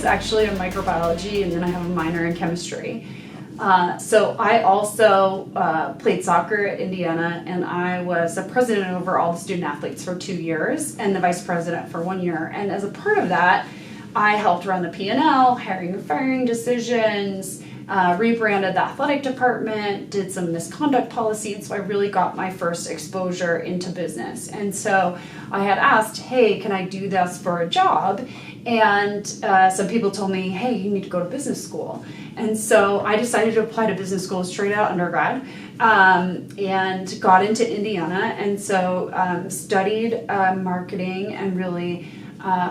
actually in microbiology, and then I have a minor in chemistry. So I also played soccer at Indiana, and I was the president over all the student athletes for 2 years and the vice president for 1 year. And as a part of that, I helped run the P&L, hiring and firing decisions, rebranded the athletic department, did some misconduct policies. So I really got my first exposure into business. And so I had asked, hey, can I do this for a job? And some people told me, hey, you need to go to business school. And so I decided to apply to business school straight out undergrad, and got into Indiana. And so studied marketing and really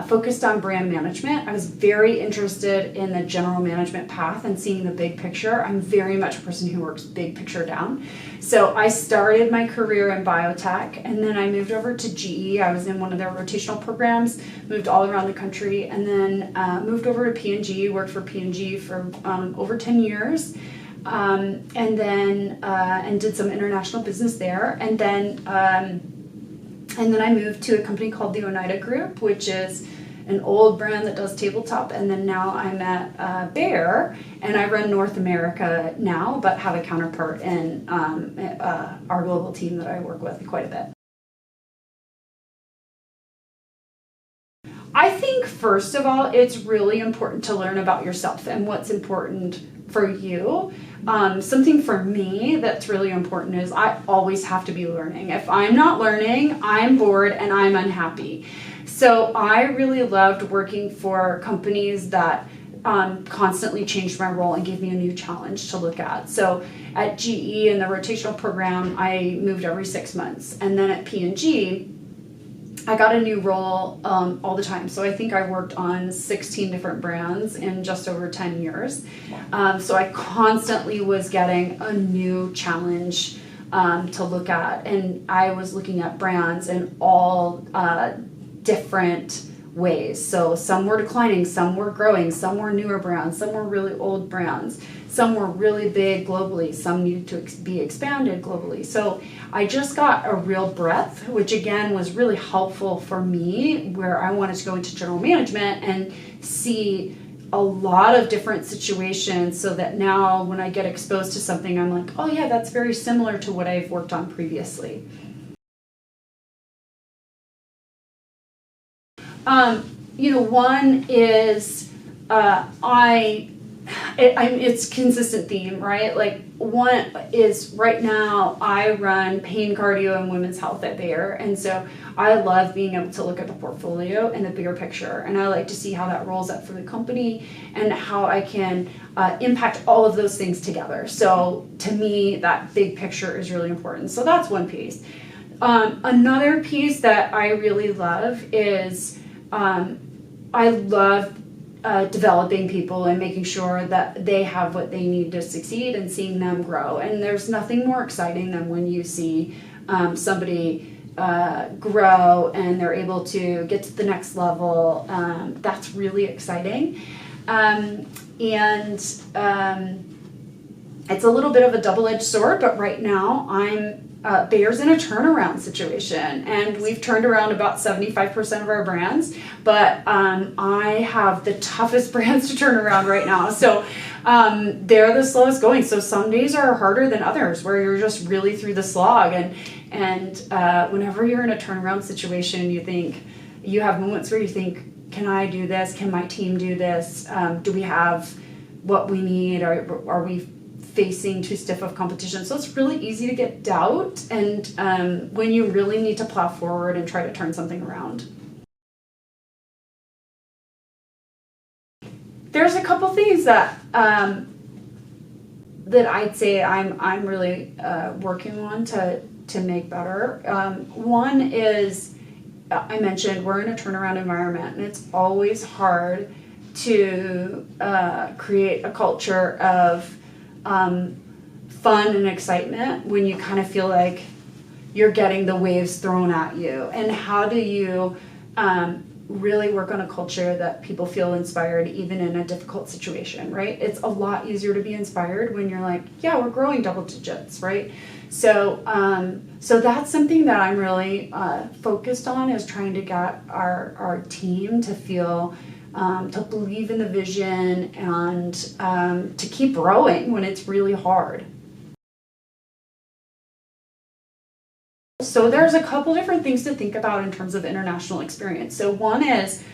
focused on brand management. I was very interested in the general management path and seeing the big picture. I'm very much a person who works big picture down. So I started my career in biotech, and then I moved over to GE. I was in one of their rotational programs, moved all around the country, and then moved over to P&G, worked for P&G for over 10 years. And did some international business there. And then I moved to a company called the Oneida Group, which is an old brand that does tabletop. And then now I'm at Bayer, and I run North America now, but have a counterpart in our global team that I work with quite a bit. I think, first of all, it's really important to learn about yourself and what's important for you. Something for me that's really important is I always have to be learning. If I'm not learning, I'm bored and I'm unhappy. So I really loved working for companies that constantly changed my role and gave me a new challenge to look at. So at GE in the rotational program, I moved every 6 months. And then at P&G, I got a new role all the time. So I think I worked on 16 different brands in just over 10 years. So I constantly was getting a new challenge to look at. And I was looking at brands in all different ways. So some were declining, some were growing, some were newer brands, some were really old brands, some were really big globally, some needed to be expanded globally. So I just got a real breadth, which again was really helpful for me, where I wanted to go into general management and see a lot of different situations, so that now when I get exposed to something, I'm like, oh yeah, that's very similar to what I've worked on previously. One is it's consistent theme, right? Like, one is right now I run pain, cardio, and women's health at Bayer, and so I love being able to look at the portfolio and the bigger picture, and I like to see how that rolls up for the company and how I can impact all of those things together. So to me, that big picture is really important. So that's one piece. Another piece that I really love is I love developing people and making sure that they have what they need to succeed and seeing them grow. And there's nothing more exciting than when you see somebody grow and they're able to get to the next level. That's really exciting. It's a little bit of a double-edged sword, but right now Bayer's in a turnaround situation, and we've turned around about 75% of our brands, but I have the toughest brands to turn around right now. So they're the slowest going. So some days are harder than others, where you're just really through the slog. And whenever you're in a turnaround situation, you have moments where you think, can I do this? Can my team do this? Do we have what we need? Are we facing too stiff of competition? So it's really easy to get doubt, and when you really need to plow forward and try to turn something around. There's a couple things that I'd say I'm really working on to make better. One is, I mentioned we're in a turnaround environment, and it's always hard to create a culture of fun and excitement when you kind of feel like you're getting the waves thrown at you. And how do you really work on a culture that people feel inspired even in a difficult situation, right? It's a lot easier to be inspired when you're like, yeah, we're growing double digits, right? So that's something that I'm really focused on, is trying to get our team to feel to believe in the vision, and to keep growing when it's really hard. So there's a couple different things to think about in terms of international experience. So one is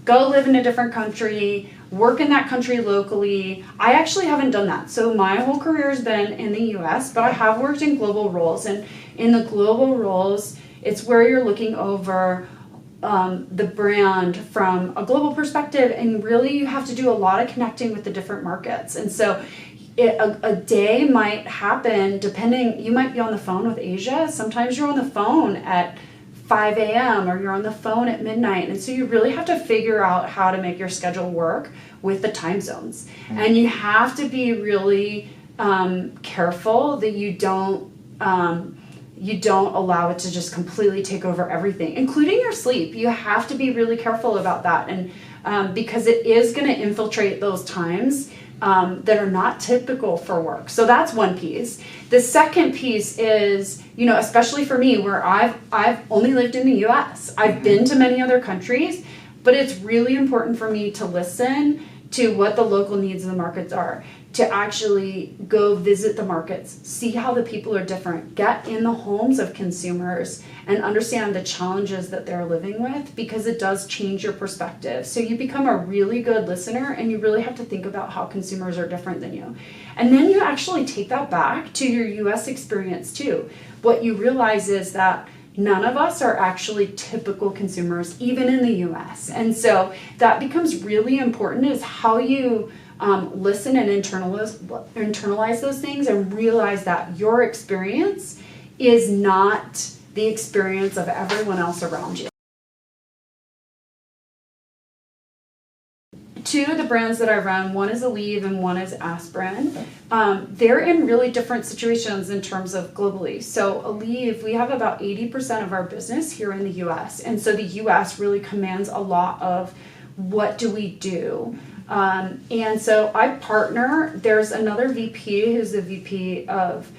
go live in a different country, work in that country locally. I actually haven't done that. So my whole career has been in the US, but I have worked in global roles. And in the global roles, it's where you're looking over the brand from a global perspective, and really you have to do a lot of connecting with the different markets. And so a day might happen depending, you might be on the phone with Asia. Sometimes you're on the phone at 5 a.m. or you're on the phone at midnight. And so you really have to figure out how to make your schedule work with the time zones. And you have to be really careful that you don't allow it to just completely take over everything, including your sleep. You have to be really careful about that. And because it is going to infiltrate those times that are not typical for work. So that's one piece. The second piece is, especially for me, where I've only lived in the US. I've been to many other countries, but it's really important for me to listen to what the local needs of the markets are, to actually go visit the markets, see how the people are different, get in the homes of consumers and understand the challenges that they're living with, because it does change your perspective. So you become a really good listener, and you really have to think about how consumers are different than you. And then you actually take that back to your US experience too. What you realize is that none of us are actually typical consumers, even in the US. And so that becomes really important, is how you listen and internalize those things, and realize that your experience is not the experience of everyone else around you. Two of the brands that I run, one is Aleve and one is Aspirin. They're in really different situations in terms of globally. So Aleve, we have about 80% of our business here in the US. And so the US really commands a lot of what do we do. And so I partner, there's another VP who's the VP of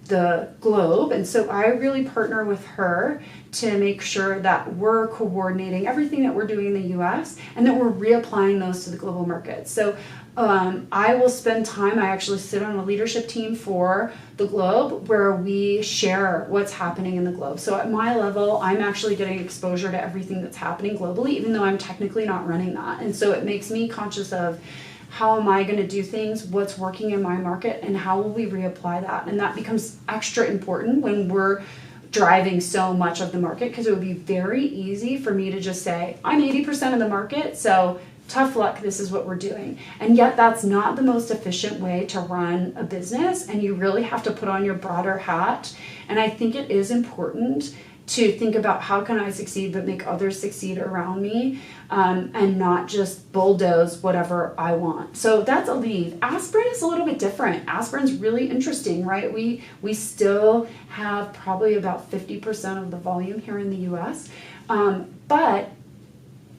the globe, and so I really partner with her to make sure that we're coordinating everything that we're doing in the US and that we're reapplying those to the global market. So I will spend time, I actually sit on a leadership team for the globe where we share what's happening in the globe. So at my level, I'm actually getting exposure to everything that's happening globally, even though I'm technically not running that. And so it makes me conscious of, how am I going to do things, what's working in my market, and how will we reapply that? And that becomes extra important when we're driving so much of the market, because it would be very easy for me to just say, I'm 80% of the market, so tough luck, this is what we're doing. And yet that's not the most efficient way to run a business, and you really have to put on your broader hat. And I think it is important to think about, how can I succeed but make others succeed around me, and not just bulldoze whatever I want. So that's Aleve. Aspirin is a little bit different. Aspirin's really interesting, right? We still have probably about 50% of the volume here in the US, but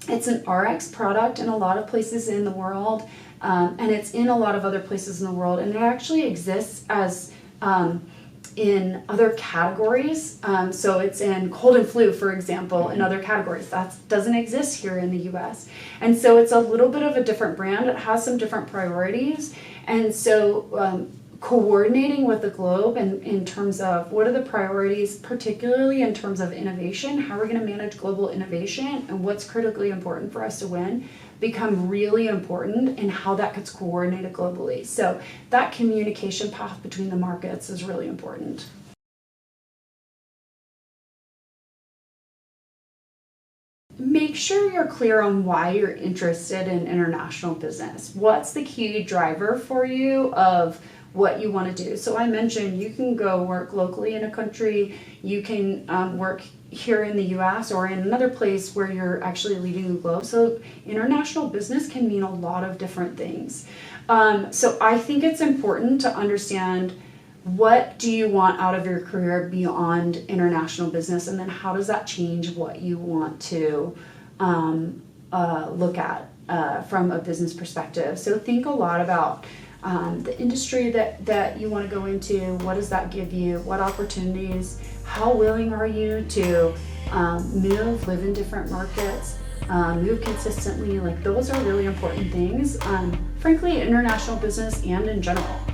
it's an RX product in a lot of places in the world, and it's in a lot of other places in the world, and it actually exists as in other categories. So it's in cold and flu, for example, in other categories. That doesn't exist here in the US. And so it's a little bit of a different brand. It has some different priorities. And so coordinating with the globe and in terms of what are the priorities, particularly in terms of innovation, how we're going to manage global innovation, and what's critically important for us to win, become really important, and how that gets coordinated globally. So that communication path between the markets is really important. Make sure you're clear on why you're interested in international business. What's the key driver for you of what you want to do? So I mentioned you can go work locally in a country, you can work here in the US or in another place where you're actually leading the globe. So international business can mean a lot of different things. So I think it's important to understand, what do you want out of your career beyond international business, and then how does that change what you want to look at from a business perspective. So think a lot about the industry that you want to go into. What does that give you? What opportunities? How willing are you to move, live in different markets? move consistently. Like those are really important things, frankly, international business and in general.